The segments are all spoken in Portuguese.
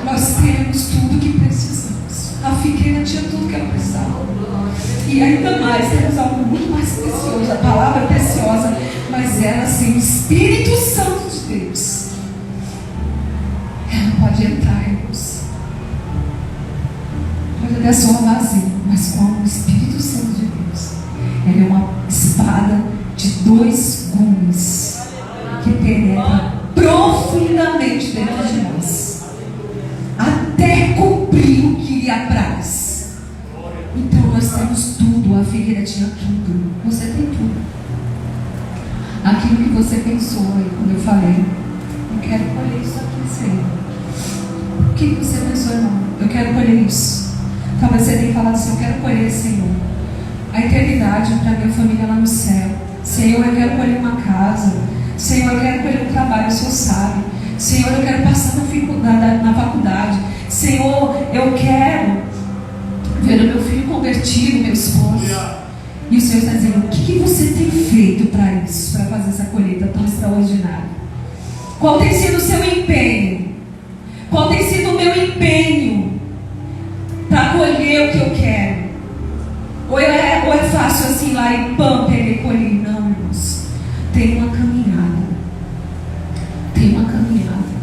Nós temos tudo que precisamos. A figueira tinha tudo que ela precisava. E ainda mais, temos algo muito mais precioso. A palavra é preciosa, mas ela sem o Espírito Santo de Deus, ela pode entrar em nós. Pode até soar vazio, mas com o Espírito Santo de Deus, ela é uma espada de 2 gumes que penetra profundamente dentro de nós, até cumprir o que lhe apraz. Então nós temos tudo. A figueira tinha tudo. Você tem tudo. Aquilo que você pensou aí, quando eu falei, eu quero colher isso aqui, Senhor. O que você pensou, irmão? Eu quero colher isso. Talvez você tenha falado assim: eu quero colher, Senhor, a eternidade para minha família lá no céu. Senhor, eu quero colher uma casa. Senhor, eu quero colher um trabalho, o Senhor sabe. Senhor, eu quero passar na faculdade. Senhor, eu quero ver o meu filho convertido, meu esposo. E o Senhor está dizendo: o que você tem feito para isso, para fazer essa colheita tão extraordinária? Qual tem sido o seu empenho? Qual tem sido o meu empenho para colher o que eu quero? Ou é fácil assim lá e pam, peguei e colhi? Não, irmãos. Tem uma caminhada.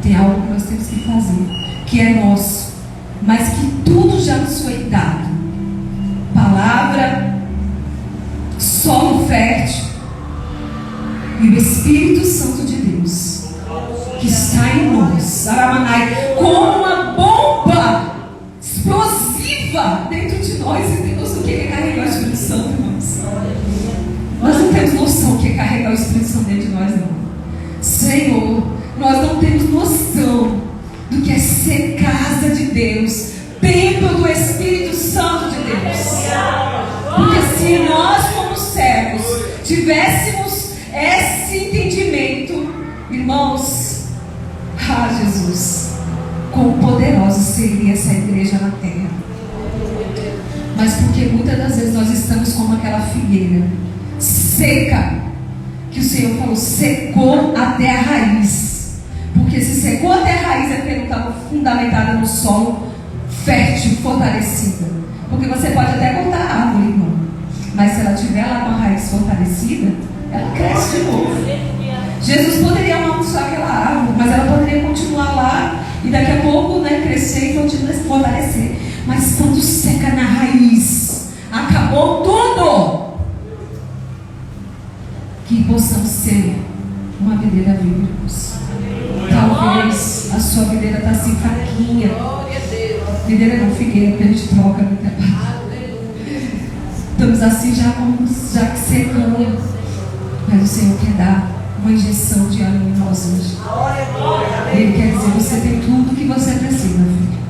Tem algo que nós temos que fazer, que é nosso, mas que tudo já nos foi dado. Palavra, solo fértil e o Espírito Santo de Deus que está em nós, Aramanai, como uma bomba explosiva dentro de nós. E Deus, o que é carregar o Espírito Santo, irmãos? Nós não temos noção do que é carregar o Espírito Santo dentro de nós, não. Senhor, nós não temos noção do que é ser casa de Deus, templo do Espírito Santo de Deus. Porque se nós, como servos, tivéssemos esse entendimento, irmãos, Jesus, quão poderosa seria essa igreja na terra. Mas porque muitas das vezes nós estamos como aquela figueira seca, que o Senhor falou, secou até a raiz. Porque se secou até a raiz é porque não estava fundamentada no solo fértil, fortalecida. Porque você pode até cortar a árvore, irmão, mas se ela estiver lá com a raiz fortalecida, ela cresce de novo. Jesus poderia amaldiçoar aquela árvore, mas ela poderia continuar lá e daqui a pouco, crescer e continuar a fortalecer. Mas quando seca na raiz, acabou tudo. Que possamos ser uma videira viva, irmãos. Talvez a sua videira está assim fraquinha. Videira não, figueira, porque a gente troca no trabalho. Estamos assim já secando. Mas o Senhor quer dar uma injeção de ânimo em nós hoje. Ele quer dizer: você tem tudo que você precisa, filho.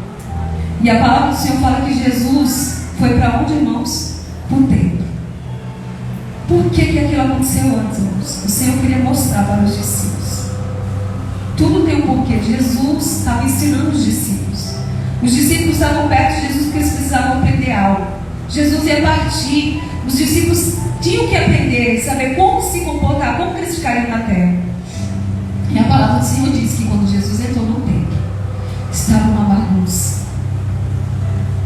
E a palavra do Senhor fala que Jesus foi para onde, irmãos? Para o templo. Por que aquilo aconteceu antes, irmãos? O Senhor queria mostrar para os discípulos. Tudo tem um porquê. Jesus estava ensinando os discípulos. Os discípulos estavam perto de Jesus porque eles precisavam aprender algo. Jesus ia partir. Os discípulos tinham que aprender, saber como se comportar, como eles ficariam na terra. E a palavra do Senhor diz que quando Jesus entrou no templo, estava uma bagunça.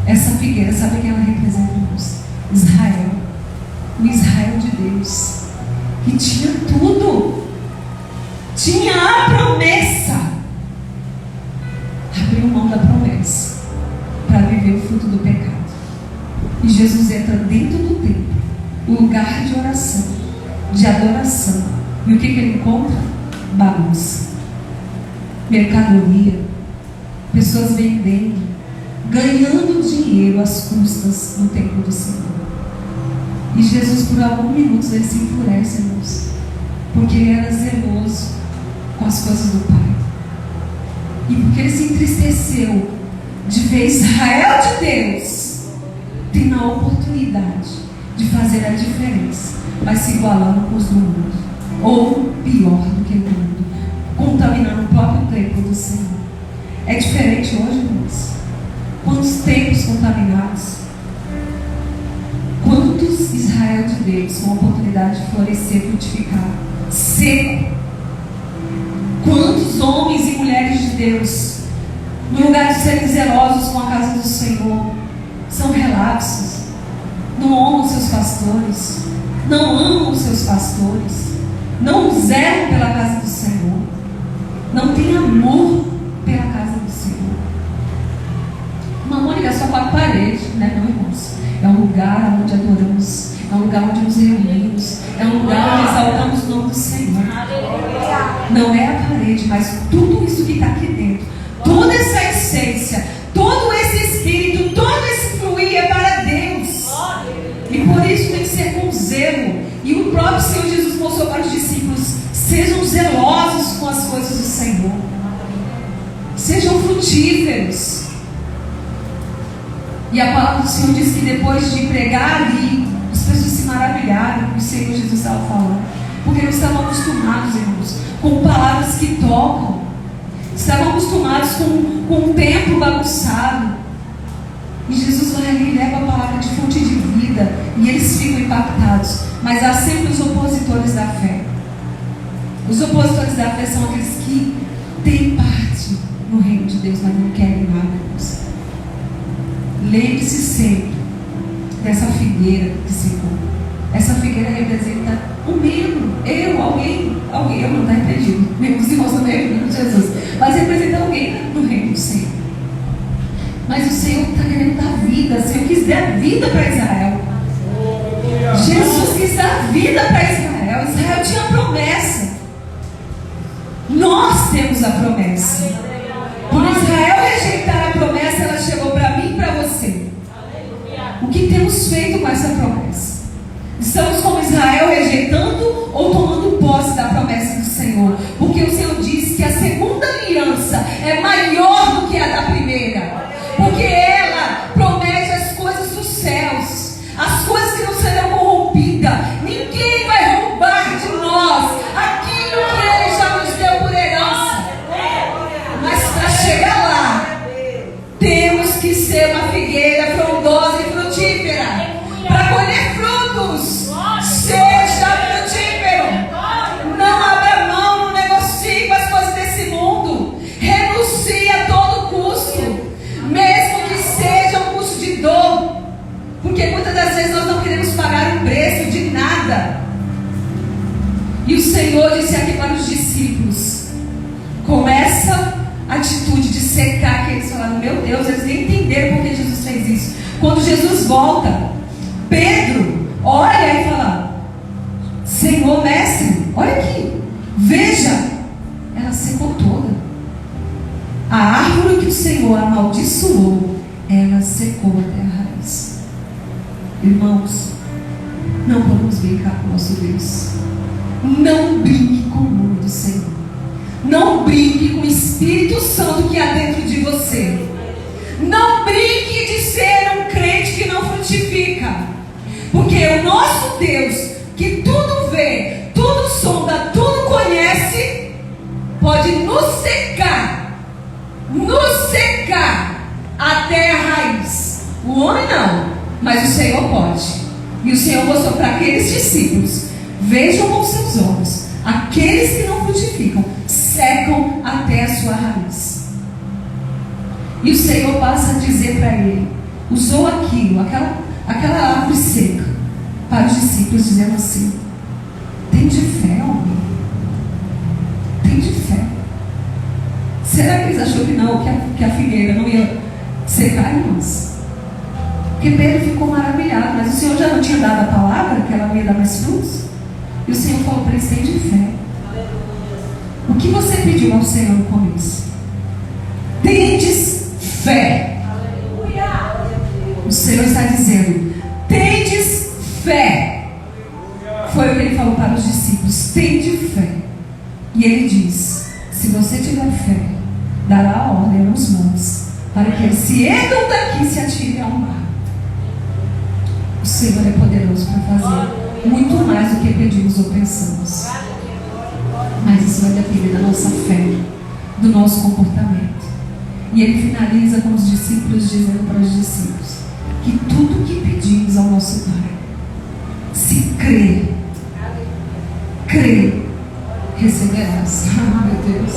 Essa figueira, sabe quem ela representa, irmãos? Israel. O Israel de Deus, que tinha tudo, tinha a promessa, abriu mão da promessa para viver o fruto do pecado. E Jesus entra dentro do templo, o lugar de oração, de adoração, e o que ele encontra? Bagunça, mercadoria, pessoas vendendo, ganhando dinheiro às custas no templo do Senhor. E Jesus, por alguns minutos, ele se enfurece, irmãos, porque ele era zeloso com as coisas do Pai. E porque ele se entristeceu de ver Israel de Deus tendo a oportunidade de fazer a diferença, mas se igualando com os do mundo, ou pior do que o mundo, contaminando o próprio templo do Senhor. É diferente hoje, irmãos? Quantos templos contaminados? Quantos Israel de Deus com a oportunidade de florescer, frutificar, seco? Quantos homens e mulheres de Deus no lugar de serem zelosos com a casa do Senhor, são relapsos, não honram seus pastores, não amam os seus pastores, não zelam pela casa do Senhor, não têm amor pela casa do Senhor. Mamônica é só quatro paredes, né, não, irmãos? É um lugar onde adoramos, é um lugar onde nos reunimos, é um lugar onde exaltamos o nome do Senhor. Não é a parede, mas tudo isso que está aqui dentro, toda essa essência, todo esse espírito, todo esse fluir é para Deus. E por isso tem que ser com zelo. E o próprio Senhor Jesus mostrou para os discípulos: sejam zelosos com as coisas do Senhor, sejam frutíferos. E a palavra do Senhor diz que depois de pregar ali, as pessoas se maravilharam com o que o Senhor Jesus estava falando, porque não estavam acostumados, irmãos, com palavras que tocam, estavam acostumados com um templo bagunçado. E Jesus vai ali e leva a palavra de fonte de vida, e eles ficam impactados. Mas há sempre os opositores da fé. Os opositores da fé são aqueles que têm parte no reino de Deus, mas não querem nada, irmãos. Lembre-se sempre dessa figueira que secou. Essa figueira representa um membro, alguém eu não está entendido. Meus irmãos também, em Jesus. Mas representa alguém no reino do Senhor. Mas o Senhor está querendo dar vida. O Senhor quis dar vida para Israel. Jesus quis dar vida para Israel. Israel tinha a promessa. Nós temos a promessa. Por Israel rejeitar a promessa, ela chegou para mim e para você. O que temos feito com essa promessa? Estamos como Israel rejeitando ou tomando posse da promessa do Senhor? Porque o Senhor diz que a segunda aliança é maior do que a da primeira. Porque ela promete as coisas dos céus, as coisas que não serão corrompidas. Ninguém vai roubar de nós aquilo que Ele já nos deu por herança. Mas para chegar lá, temos que ser uma figueira frondosa e frutífera. Para colher frutos, seja frutífero. Não abra mão, não negocie com as coisas desse mundo. Renuncie a todo custo, mesmo que seja um custo de dor. Porque muitas das vezes nós não queremos pagar um preço de nada. E o Senhor disse aqui para os discípulos, com essa atitude de secar, que eles falaram: meu Deus, eles nem entenderam porque Jesus fez isso. Quando Jesus volta, Pedro olha e fala: Senhor, mestre, olha aqui, veja, ela secou toda. A árvore que o Senhor amaldiçoou, ela secou até a raiz. Irmãos, não podemos brincar com o nosso Deus. Não brinque com o nome do Senhor. Não brinque com o Espírito Santo que há dentro de você. Não brinque de ser um crente que não frutifica. Porque o nosso Deus, que tudo vê, tudo sonda, tudo conhece, pode nos secar até a raiz. O homem não, mas o Senhor pode. E o Senhor mostrou para aqueles discípulos: vejam com seus olhos, aqueles que não frutificam secam até a sua raiz. E o Senhor passa a dizer para ele, usou aquela árvore seca para os discípulos, dizendo assim: tem de fé, homem, tem de fé. Será que eles acharam que não, que a figueira não ia secar, irmãos? Porque Pedro ficou maravilhado, mas o Senhor já não tinha dado a palavra que ela não ia dar mais frutos? E o Senhor falou para eles: tem de fé. O que você pediu ao Senhor no começo? Tendes fé. O Senhor está dizendo: tendes fé. Foi o que Ele falou para os discípulos: tende fé. E Ele diz: se você tiver fé, dará a ordem aos montes para que eles se ergam daqui e se atirem ao mar. O Senhor é poderoso para fazer muito mais do que pedimos ou pensamos. Mas isso vai depender da nossa fé, do nosso comportamento. E Ele finaliza com os discípulos, dizendo para os discípulos que tudo que pedimos ao nosso Pai, se crer, receberás. Meu Deus.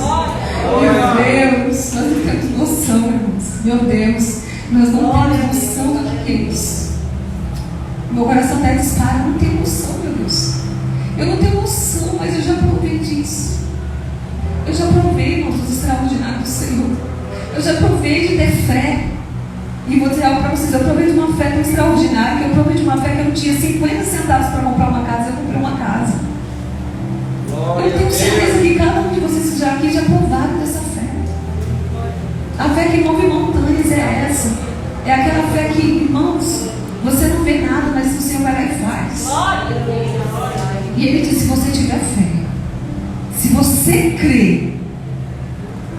Meu Deus, nós não temos noção, irmãos. Meu Deus, nós não temos noção do que é isso. Meu coração até dispara, eu não tenho noção, meu Deus. Eu não tenho noção, mas eu já provei disso. Eu já provei, irmãos, dos extraordinários do Senhor. Eu já provei de ter fé. E vou dizer algo para vocês, eu provei de uma fé tão extraordinária, que eu provei de uma fé que eu não tinha 50 centavos para comprar uma casa, eu comprei uma casa. Eu tenho certeza que cada um de vocês que já aqui já provaram dessa fé. A fé que move montanhas é essa. É aquela fé que, irmãos, você não vê nada, mas o Senhor vai lá e faz. E Ele diz, se você tiver fé, se você crer,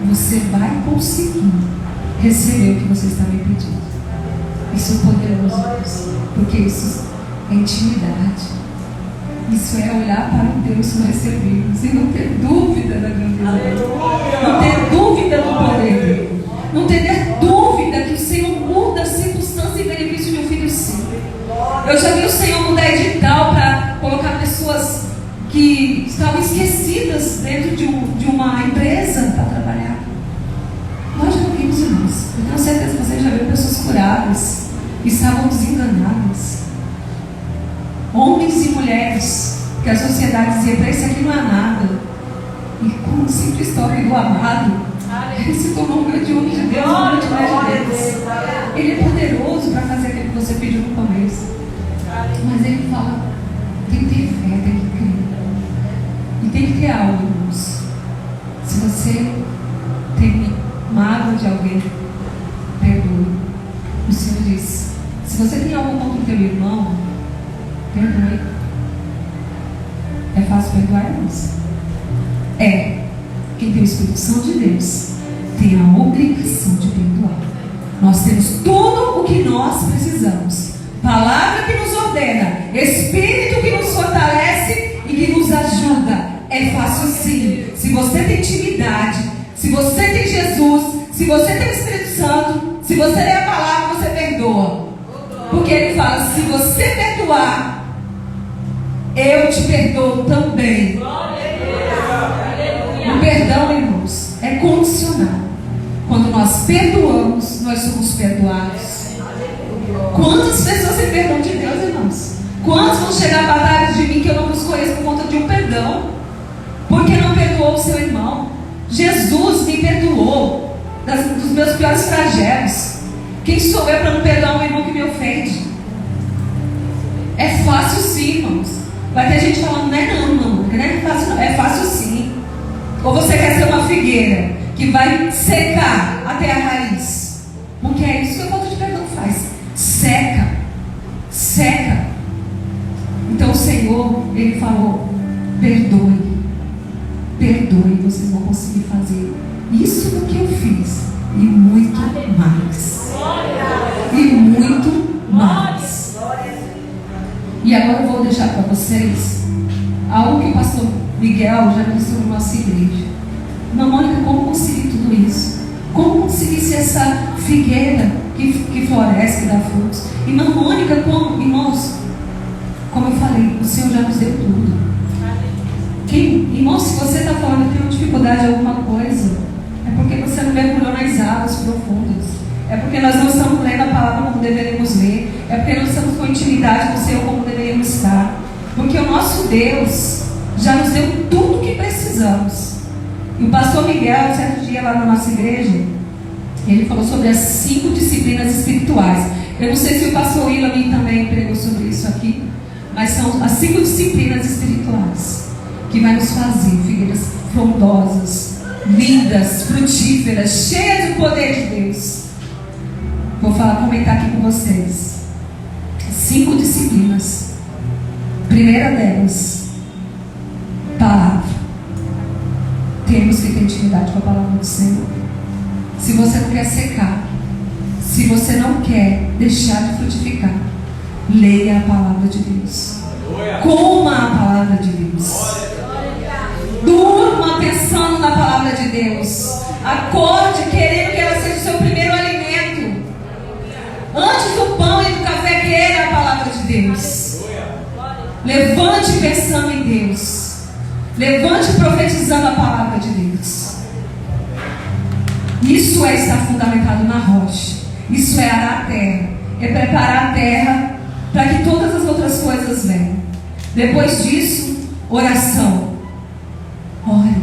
você vai conseguir receber o que você está me pedindo. Isso é poderoso, Deus, porque isso é intimidade. Isso é olhar para o Deus que nós servimos e não ter dúvida da grandeza dele, não ter dúvida do poder dele, não ter dúvida que o Senhor muda a circunstância em benefício de um filho seu. Eu já vi o Senhor mudar edital para colocar pessoas que estavam esquecidas dentro de uma empresa para trabalhar. Nós já vimos, irmãos. Eu tenho certeza que vocês já viram pessoas curadas que estavam desenganadas. Homens e mulheres que a sociedade dizia, para esse aqui não há nada. E com a simples história do amado, ele se tornou um grande homem de Deus, um grande mulher de Deus. Ele é poderoso para fazer aquilo que você pediu no começo. Mas ele fala, tem que ter fé, tem que crer. E tem que ter algo, irmãos. Se você tem mágoa de alguém, perdoe. O Senhor diz, se você tem algo contra o teu irmão, perdoe. É fácil perdoar, irmãos? É. Quem tem o Espírito Santo de Deus tem a obrigação de perdoar. Nós temos tudo o que nós precisamos. Palavra que nos ordena, Espírito que nos fortalece e que nos ajuda. É fácil sim. Se você tem intimidade, se você tem Jesus, se você tem o Espírito Santo, se você lê a palavra, você perdoa. Porque ele fala, se você perdoar, eu te perdoo também. O perdão, irmãos, é condicional. Quando nós perdoamos, nós somos perdoados. Quantas pessoas têm perdão de Deus, irmãos? Quantos vão chegar a batalha de mim que eu não vos conheço por conta de um perdão? Porque não perdoou o seu irmão. Jesus me perdoou dos meus piores flagelos. Quem sou eu para não perdoar um irmão que me ofende? É fácil sim, irmãos. Vai ter gente falando, não é não, irmão. Não é fácil não. É fácil sim. Ou você quer ser uma figueira que vai secar até a raiz? Porque é isso que a falta de perdão faz. Seca. Seca. Então o Senhor, Ele falou, perdoe. Perdoe, vocês vão conseguir fazer isso do que eu fiz. E muito mais. E muito mais. E agora eu vou deixar para vocês algo que o pastor Miguel já disse sobre nossa igreja. Irmã Mônica, como conseguir tudo isso? Como conseguir ser essa figueira que floresce, que dá frutos? Irmã Mônica, como, irmãos, como eu falei, o Senhor já nos deu tudo. Irmãos, se você está falando que tem uma dificuldade em alguma coisa, é porque você não mergulhou nas águas profundas. É porque nós não estamos lendo a palavra como deveríamos ler. É porque não estamos com intimidade com o Senhor como deveríamos estar. Porque o nosso Deus já nos deu tudo o que precisamos. E o pastor Miguel, certo dia lá na nossa igreja, ele falou sobre as 5 disciplinas espirituais. Eu não sei se o pastor Ilami também pregou sobre isso aqui, mas são as 5 disciplinas espirituais que vai nos fazer figueiras frondosas, lindas, frutíferas, cheias do poder de Deus. Vou comentar aqui com vocês. 5 disciplinas. Primeira delas, palavra. Temos que ter intimidade com a palavra do Senhor. Se você não quer secar, se você não quer deixar de frutificar, leia a palavra de Deus. Coma a palavra de Deus. Durma pensando na palavra de Deus. Acorde querendo que ela seja o seu primeiro alimento. Antes do pão e do café, queira a palavra de Deus. Levante pensando em Deus. Levante profetizando a palavra de Deus. Isso é estar fundamentado na rocha. Isso é arar a terra. É preparar a terra para que todas as outras coisas venham. Depois disso, oração. Ore.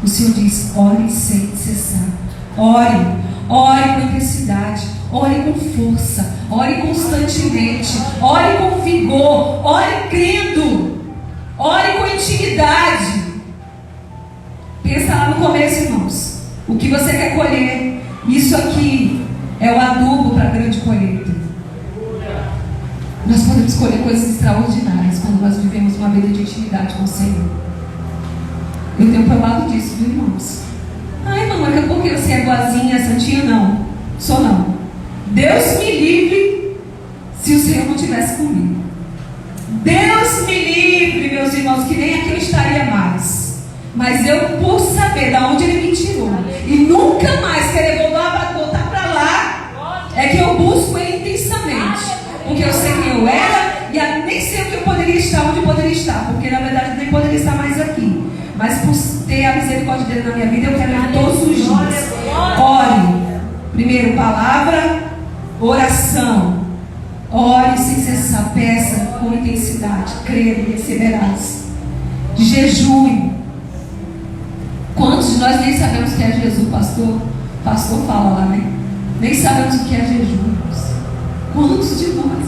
O Senhor diz: ore sem cessar. Ore. Ore com intensidade. Ore com força. Ore constantemente. Ore com vigor. Ore crendo. Ore com intimidade. Pensa lá no começo, irmãos. O que você quer colher? Isso aqui é o adubo para a grande colheita. Nós podemos escolher coisas extraordinárias quando nós vivemos uma vida de intimidade com o Senhor. Eu tenho provado disso, viu, irmãos? Ai, mamãe, é porque você é boazinha, santinha? Não, sou não. Deus me livre se o Senhor não estivesse comigo. Deus me livre, meus irmãos, que nem aqui eu estaria mais. Mas eu, por saber de onde Ele me tirou e nunca mais querer voltar para lá, é que eu busco Ele intensamente. Porque eu sei quem eu era e nem sei o que eu poderia estar, onde eu poderia estar. Porque na verdade eu nem poderia estar mais aqui. Mas por ter a misericórdia dele na minha vida, eu quero ir todos os dias. Ore. Primeiro, palavra, oração. Ore sem cessar, peça com intensidade, creia e receberás. Jejue. Quantos de nós nem sabemos o que é jejum, pastor? Pastor fala lá, né? Nem sabemos o que é jejum. Quantos de nós?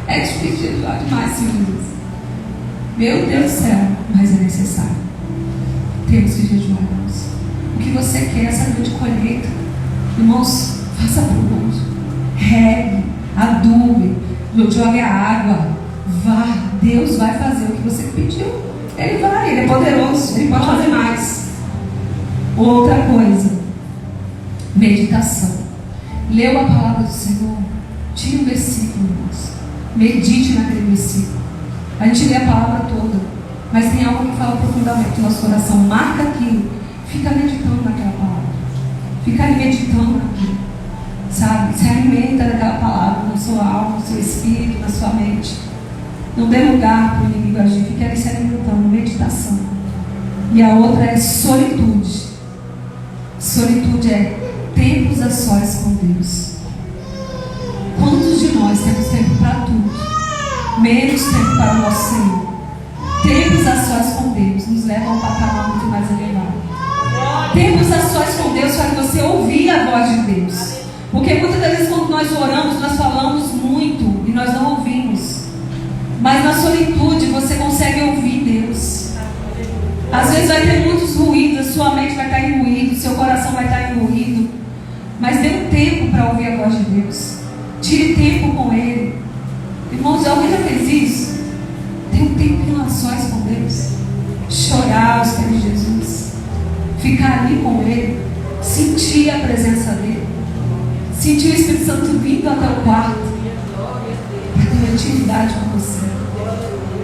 É difícil jejuar demais, Senhor Jesus. Meu Deus do céu, mas é necessário. Temos que jejuar, irmãos. O que você quer, essa grande colheita, irmãos, faça por onde? Regue, adube, jogue a água, vá. Deus vai fazer o que você pediu. Ele vai, Ele é poderoso, Ele pode fazer mais. Outra coisa, meditação. Leu a palavra do Senhor, tira um versículo, irmãos. Medite naquele versículo. A gente lê a palavra toda, mas tem algo que fala profundamente no nosso coração. Marca aquilo, fica meditando naquela palavra. Fica ali meditando naquilo, sabe? Se alimenta daquela palavra na sua alma, no seu espírito, na sua mente. Não dê lugar para o inimigo agir, fique ali se alimentando, meditação. E a outra é solitude. Solitude é tempos a sós com Deus. Quantos de nós temos tempo para tudo, menos tempo para o nosso Senhor? Tempos a sós com Deus nos leva a um patamar muito mais elevado. Tempos a sós com Deus faz você ouvir a voz de Deus. Porque muitas das vezes quando nós oramos, nós falamos muito e nós não ouvimos. Mas na solitude você consegue ouvir Deus. Às vezes vai ter muitos ruídos, a sua mente vai estar em ruído, seu coração vai estar em ruído. Mas dê um tempo para ouvir a voz de Deus. Tire tempo com Ele. Irmãos, alguém já fez isso? Tem um tempinho a sós com Deus. Chorar aos pés de Jesus. Ficar ali com Ele. Sentir a presença dEle. Sentir o Espírito Santo vindo até o quarto. Para ter uma intimidade com você.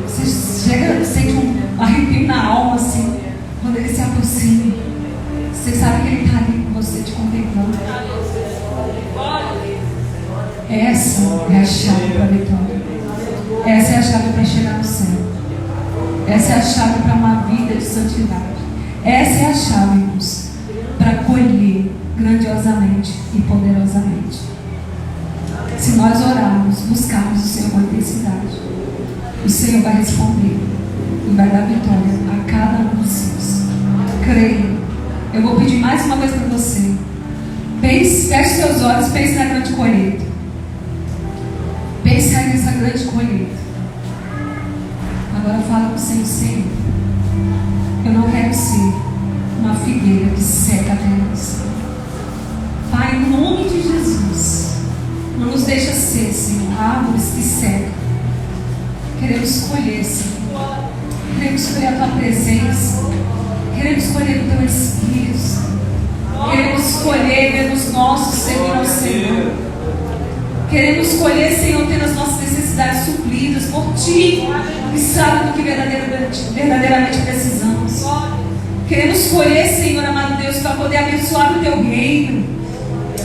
Você chega, sente um arrepio na alma assim. Quando Ele se aproxima. Você sabe que Ele está ali com você te contemplando. Essa é a chave para a vitória. Essa é a chave para chegar no céu. Essa é a chave para uma vida de santidade. Essa é a chave, irmãos, para colher grandiosamente e poderosamente. Se nós orarmos, buscarmos o Senhor com intensidade, o Senhor vai responder e vai dar vitória a cada um dos seus. Creia. Eu vou pedir mais uma vez para você. Pense, feche seus olhos, pense na grande colheita. Pense aí nessa grande colheita. Agora fala com o Senhor. Eu não quero ser uma figueira que seca a terra. Pai, em nome de Jesus, não nos deixa ser, Senhor, árvores que secam. Queremos colher, Senhor. Queremos colher a Tua presença. Queremos colher o Teu Espírito. Queremos colher ver nos nossos Senhor ao Senhor. Queremos colher, Senhor, tendo as nossas necessidades supridas por Ti, que sabe do que verdadeiramente precisamos. Queremos colher, Senhor, amado Deus, para poder abençoar o Teu reino.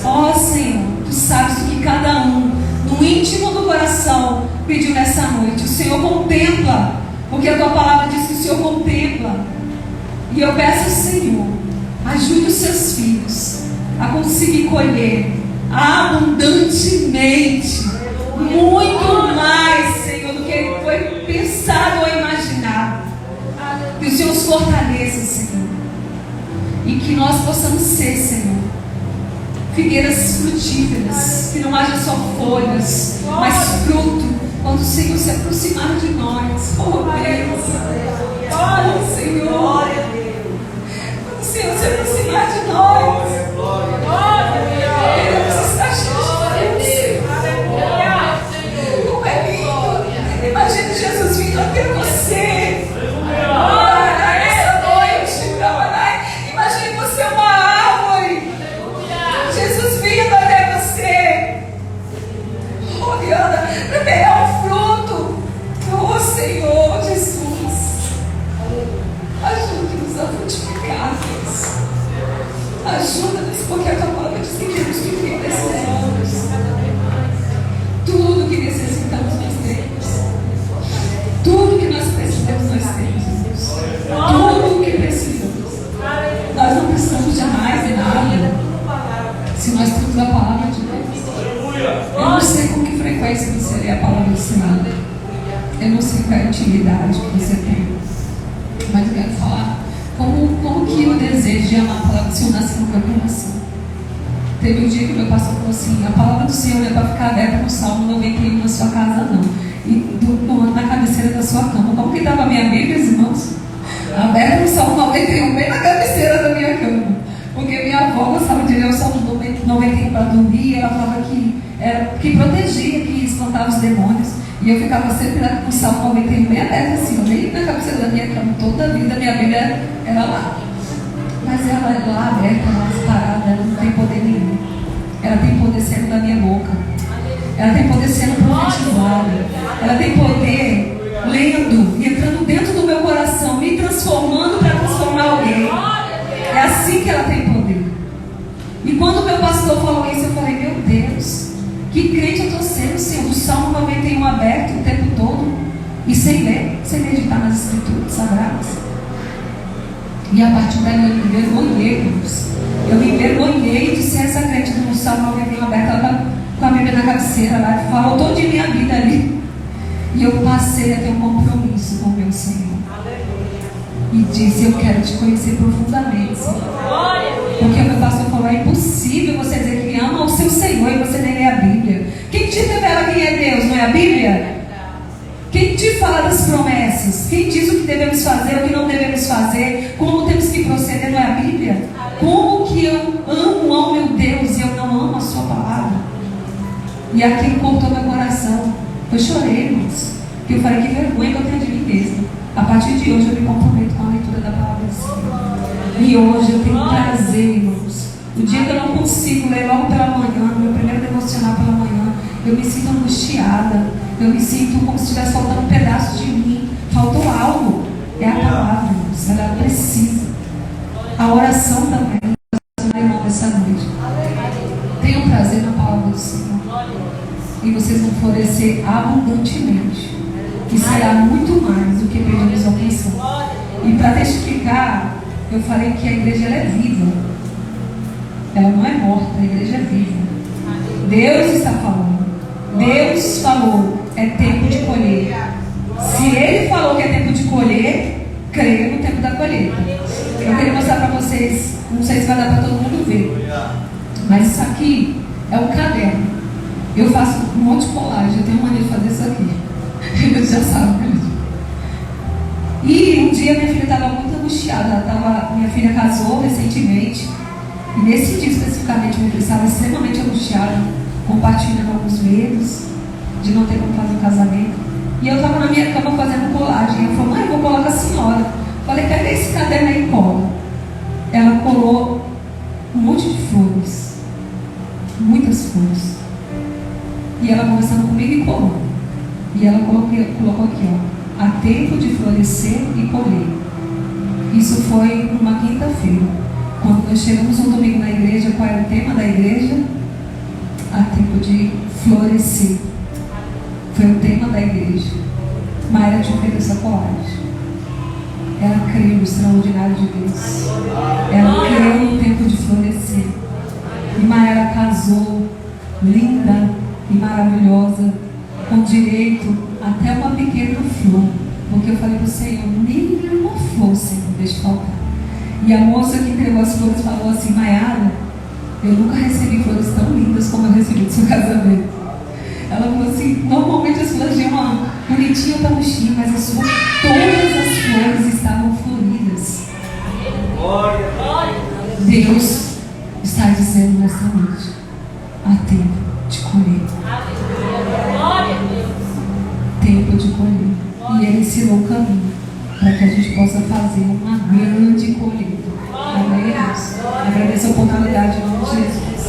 Ó Senhor, Tu sabes o que cada um, no íntimo do coração, pediu nessa noite. O Senhor contempla, porque a Tua palavra diz que o Senhor contempla. E eu peço, Senhor, ajude os Seus filhos a conseguir colher abundantemente, muito mais, Senhor, do que foi pensado ou imaginado. Que o Senhor nos fortaleça, Senhor, e que nós possamos ser, Senhor, figueiras frutíferas, que não haja só folhas, mas fruto, quando o Senhor se aproximar de nós. Oh Deus, oh Senhor, quando o Senhor se aproximar de nós, queremos estar cheios de Deus. Como é lindo! Imagine Jesus vindo até você. Essa noite, imagine você uma árvore. Jesus vindo até você, olhando para pegar um fruto. Oh Senhor Jesus, ajude-nos a frutificar, Deus. Ajuda-nos, porque a tua palavra diz que temos que viver desses anos. Tudo que necessitamos nós temos. Tudo que nós precisamos nós temos, Deus. Tudo o que precisamos. Nós não precisamos de mais de nada, se nós temos a palavra de Deus. Eu não sei com que frequência você lê a palavra do Senhor. Eu não sei qual é a intimidade que você tem. Mas eu quero falar como que o desejo de amar a palavra do Senhor nasce no meu coração. Teve um dia que o meu pastor falou assim: a palavra do Senhor não é para ficar aberta no Salmo 91 na sua casa, não. E na cabeceira da sua cama. Como que estava a minha Bíblia, irmãos? Aberta no Salmo 91, bem na cabeceira da minha cama. Porque minha avó gostava de ler o Salmo 91 para dormir, e ela falava que protegia, que espantava os demônios. E eu ficava sempre com o Salmo 91 bem aberto assim, bem na cabeceira da minha cama. Toda a vida minha Bíblia era lá. Mas ela é lá aberta, lá parada, ela não tem poder nenhum. Ela tem poder sendo da minha boca. Ela tem poder sendo profetizada. Ela tem poder lendo e entrando dentro do meu coração, me transformando para transformar alguém. É assim que ela tem poder. E quando o meu pastor falou isso, eu falei: meu Deus, que crente eu estou sendo, Senhor, do Salmo 91 aberto o tempo todo e sem meditar nas Escrituras Sagradas. E a partir daí eu me envergonhei, irmãos. Eu me envergonhei de ser essa crente do Salmo 91 aberto. Ela está com a Bíblia na cabeceira lá, falou toda de minha vida ali. E eu passei a ter um compromisso com o meu Senhor. E disse: eu quero te conhecer profundamente, Senhor. Porque o meu pastor falou: é impossível você dizer que ama o seu Senhor e você nem lê a Bíblia. Quem te revela quem é Deus, não é a Bíblia? Quem te fala das promessas? Quem diz o que devemos fazer, o que não devemos fazer, como temos que proceder, não é a Bíblia? Como que eu amo ao meu Deus e eu não amo a sua palavra? E aquilo cortou meu coração. Eu chorei, irmãos, porque eu falei: que vergonha que eu tenho de mim mesmo. A partir de hoje eu me comprometo com a leitura da palavra do Senhor. E hoje eu tenho prazer, irmãos. O dia que eu não consigo ler logo pela manhã, no meu primeiro devocional pela manhã, eu me sinto angustiada. Eu me sinto como se estivesse faltando um pedaço de mim. Faltou algo. É a palavra, irmãos. Ela precisa. A oração também. Irmão, essa noite. Tenham prazer na palavra do Senhor. E vocês vão florescer abundantemente. E será muito mais do que pedimos ou pensamos. E para testificar, eu falei que a igreja ela é viva. Ela não é morta, a igreja é viva. Deus está falando. Deus falou: é tempo de colher. Se Ele falou que é tempo de colher, creia no tempo da colheita. Eu queria mostrar para vocês, não sei se vai dar para todo mundo ver, mas isso aqui é um caderno. Eu faço um monte de colagem, eu tenho mania de fazer isso aqui. Eles já sabem, né? E um dia minha filha estava muito angustiada. Minha filha casou recentemente. E nesse dia especificamente minha filha estava extremamente angustiada, compartilhando alguns medos de não ter como fazer o casamento. E eu estava na minha cama fazendo colagem. Ela falou: mãe, eu vou colar com a senhora. Falei: pega esse caderno aí e cola. Ela colou um monte de flores, muitas flores. E ela conversando comigo e colou. E ela colocou aqui, ó: há tempo de florescer e colher. Isso foi numa quinta-feira. Quando nós chegamos um domingo na igreja, qual era o tema da igreja? Há tempo de florescer. Foi o tema da igreja. Maíra tinha feito essa colagem. Ela creu no extraordinário de Deus. Ela creu no tempo de florescer. E Mayara casou, linda e maravilhosa, com direito até uma pequena flor. Porque eu falei para o Senhor, nem uma flor, Senhor, deixa faltar. E a moça que entregou as flores falou assim: Mayara, eu nunca recebi flores tão lindas como eu recebi do seu casamento. Ela falou assim: normalmente as flores de uma bonitinha para mexer, mas todas as flores estavam floridas. Deus está dizendo nesta noite: há tempo de colher. Tempo de colher. E Ele ensinou o caminho para que a gente possa fazer uma grande colheita. Amém, Deus? Agradeço a oportunidade em nome de Jesus.